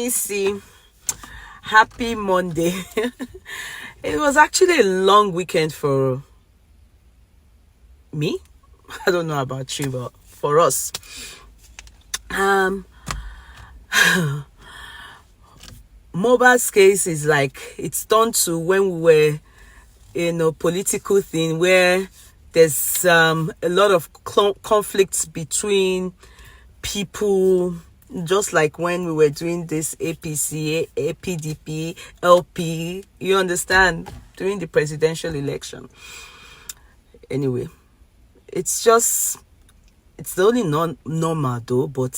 See, happy Monday. It was actually a long weekend for me. I don't know about you, but for us, Mohbad's case is like it's turned to when we were in a political thing where there's a lot of conflicts between people, just like when we were doing this APC, APDP, LP, you understand, during the presidential election. Anyway, it's the only normal though, but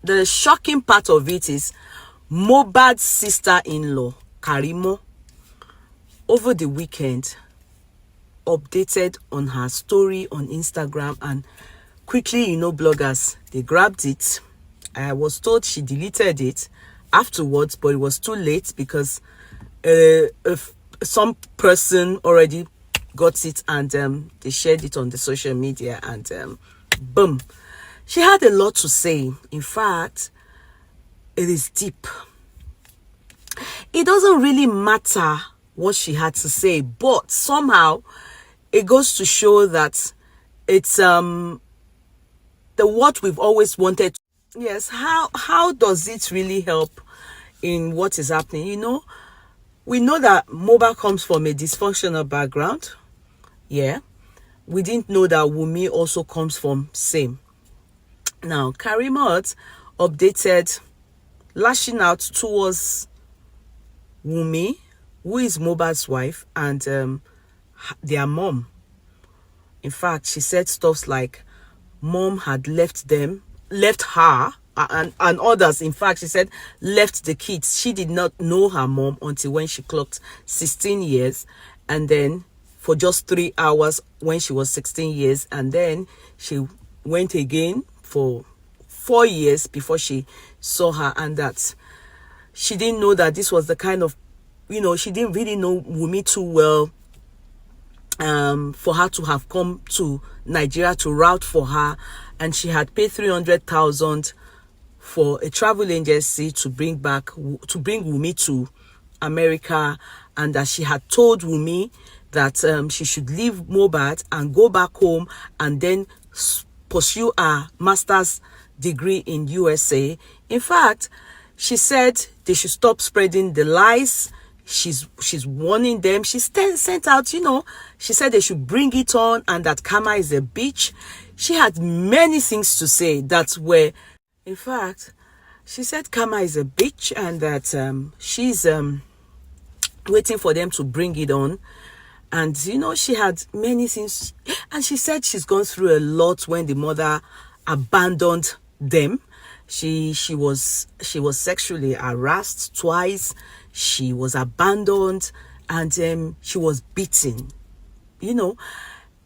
the shocking part of it is Mohbad's sister-in-law, Karimo, over the weekend updated on her story on Instagram, and quickly, bloggers, they grabbed it. I was told she deleted it afterwards, but it was too late because some person already got it, and they shared it on the social media, and boom. She had a lot to say. In fact, it is deep. It doesn't really matter what she had to say, but somehow it goes to show that it's the what we've always wanted. Yes, how does it really help in what is happening? We know that Mohbad comes from a dysfunctional background. Yeah, we didn't know that Wunmi also comes from same. Now Karimot updated, lashing out towards Wunmi, who is Mohbad's wife, and their mom. In fact, she said stuff like mom had left her, and others. In fact, she said left the kids. She did not know her mom until when she clocked 16 years, and then for just 3 hours when she was 16 years, and then she went again for 4 years before she saw her, and that she didn't know that this was the kind of, she didn't really know Wunmi too well for her to have come to Nigeria to route for her, and she had paid 300,000 for a travel agency to bring Wunmi to America, and that she had told Wunmi that she should leave Mohbad and go back home and then pursue a master's degree in USA. In fact, she said they should stop spreading the lies. She's warning them. She sent out, she said they should bring it on, and that Karma is a bitch. She had many things to say that were, in fact, she said Karma is a bitch, and that she's waiting for them to bring it on. And, she had many things. And she said she's gone through a lot when the mother abandoned them. She was sexually harassed twice. She was abandoned, and she was beaten.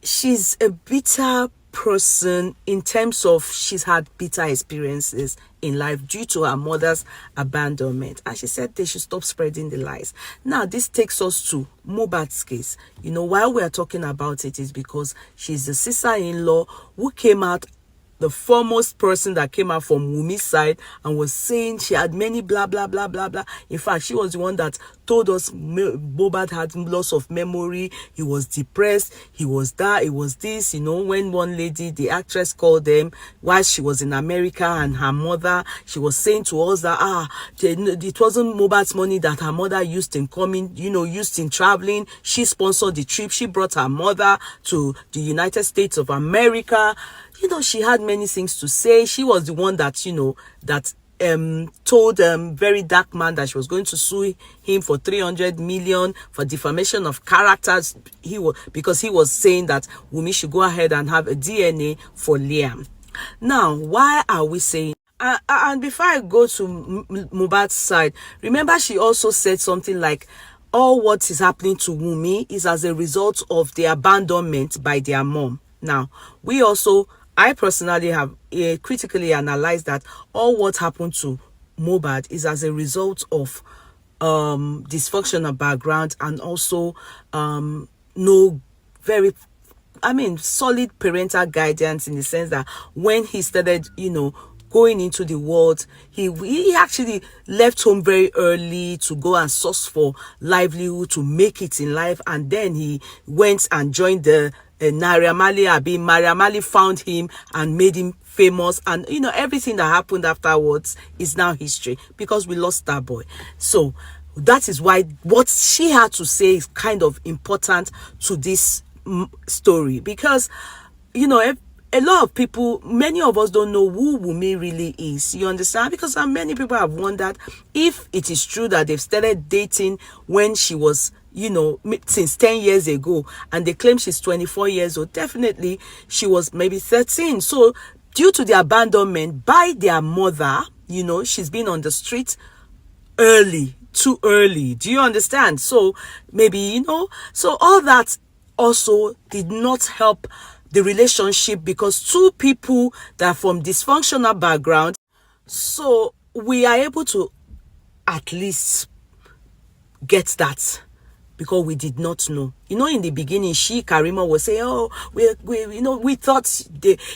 She's a bitter person in terms of she's had bitter experiences in life due to her mother's abandonment, and she said they should stop spreading the lies. Now this takes us to Mohbad's case. Why we are talking about it is because she's the sister-in-law who came out, the foremost person that came out from Wunmi's side, and was saying she had many blah blah blah blah blah. In fact, she was the one that told us Mohbad had loss of memory, he was depressed, he was that, it was this. When one lady, the actress, called them while she was in America, and her mother, she was saying to us that it wasn't Mohbad's money that her mother used in coming, used in traveling. She sponsored the trip. She brought her mother to the United States of America. She had many things to say. She was the one that, told very dark man that she was going to sue him for 300 million for defamation of characters. Because he was saying that Wunmi should go ahead and have a DNA for Liam. Now, why are we saying? And before I go to Mohbad's side, remember she also said something like, all what is happening to Wunmi is as a result of the abandonment by their mom. Now, I personally have critically analyzed that all what happened to Mohbad is as a result of dysfunctional background, and also no very solid parental guidance, in the sense that when he started going into the world. He actually left home very early to go and source for livelihood, to make it in life. And then he went and joined the Naira Marley. Naira Marley found him and made him famous. And, you know, everything that happened afterwards is now history because we lost that boy. So that is why what she had to say is kind of important to this story, because, you know, a lot of people, many of us don't know who Wunmi really is. You understand? Because many people have wondered if it is true that they've started dating when she was, you know, since 10 years ago, and they claim she's 24 years old. Definitely, she was maybe 13. So, due to the abandonment by their mother, you know, she's been on the street too early. Do you understand? So, maybe, you know, so all that also did not help the relationship, because two people that are from dysfunctional background, so we are able to at least get that, because we did not know. You know, in the beginning, Karima was saying, oh, we thought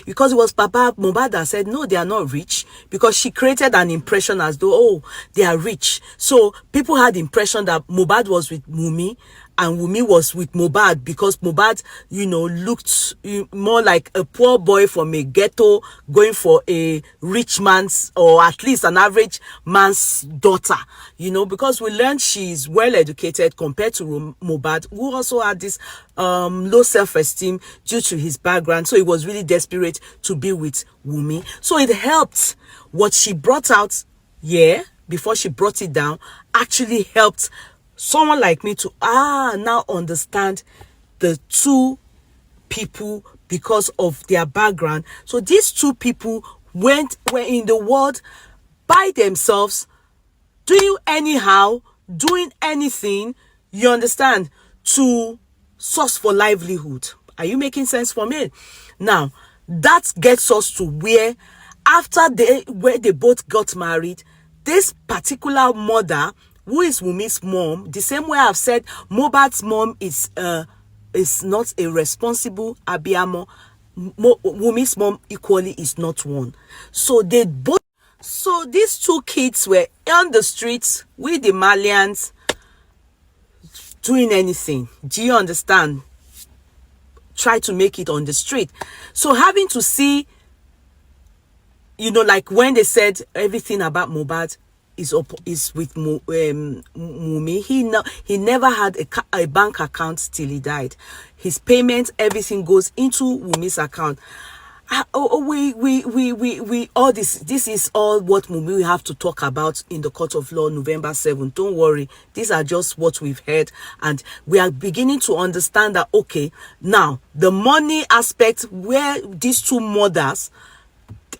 because it was Papa Mohbad that said, no, they are not rich, because she created an impression as though, oh, they are rich. So people had the impression that Mohbad was with Wunmi and Wunmi was with Mohbad, because Mohbad, you know, looked more like a poor boy from a ghetto going for a rich man's, or at least an average man's daughter, you know, because we learned she's well educated compared to Mohbad, who also had this low self-esteem due to his background. So he was really desperate to be with Wunmi. So it helped. What she brought out, before she brought it down, actually helped someone like me to now understand the two people because of their background. So these two people were in the world by themselves, doing anyhow, doing anything, you understand, to source for livelihood. Are you making sense for me? Now, that gets us to where where they both got married, this particular mother, who is Wunmi's mom, the same way I've said Mohbad's mom is not a responsible abiamo, Wunmi's mom equally is not one. So these two kids were on the streets with the Malians, doing anything. Do you understand? Try to make it on the street. So having to see, you know, like when they said everything about Mohbad is with Wunmi. He never had a bank account till he died. His payment, everything goes into Wunmi's account. All this is all what we have to talk about in the court of law November 7th. Don't worry, these are just what we've heard, and we are beginning to understand that, okay, now the money aspect, where these two mothers,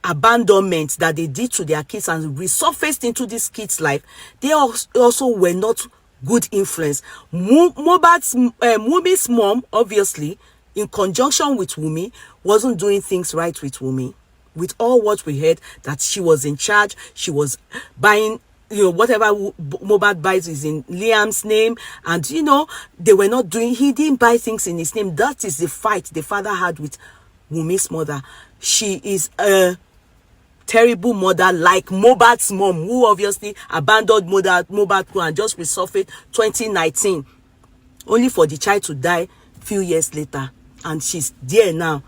abandonment that they did to their kids and resurfaced into this kid's life, they also were not good influence. Wunmi's mom, obviously, in conjunction with Wunmi, wasn't doing things right with Wunmi. With all what we heard, that she was in charge, she was buying, you know, whatever Mohbad buys is in Liam's name, and, you know, they were not doing, he didn't buy things in his name. That is the fight the father had with Wunmi's mother. She is a terrible mother, like Mohbad's mom, who obviously abandoned Mohbad and just resurfaced 2019, only for the child to die few years later, and she's there now,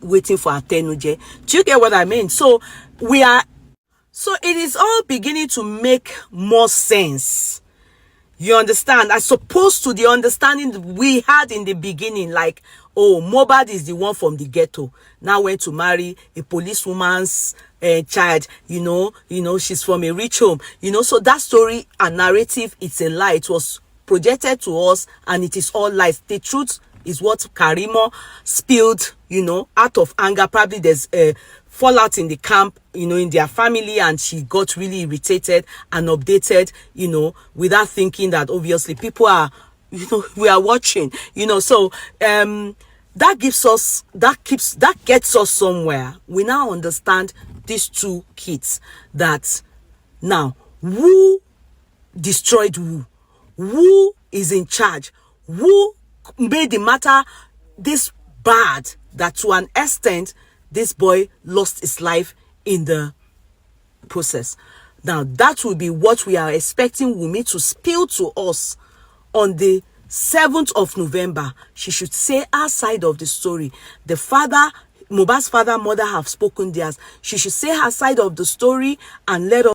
waiting for her tenuje. Do you get what I mean? So it is all beginning to make more sense. You understand? As opposed to the understanding we had in the beginning, like, oh, Mohbad is the one from the ghetto, now went to marry a policewoman's child, you know, she's from a rich home, you know. So that story and narrative, it's a lie. It was projected to us, and it is all lies. The truth is what Karimo spilled, you know, out of anger. Probably there's a fallout in the camp, you know, in their family, and she got really irritated and updated, you know, without thinking that obviously people are, you know, we are watching, you know. So that gets us somewhere. We now understand these two kids, that now who destroyed who is in charge, who made the matter this bad, that to an extent this boy lost his life in the process. Now, that will be what we are expecting Wunmi to spill to us on the 7th of November. She should say her side of the story. The father, Mohbad's father, mother have spoken theirs. She should say her side of the story and let us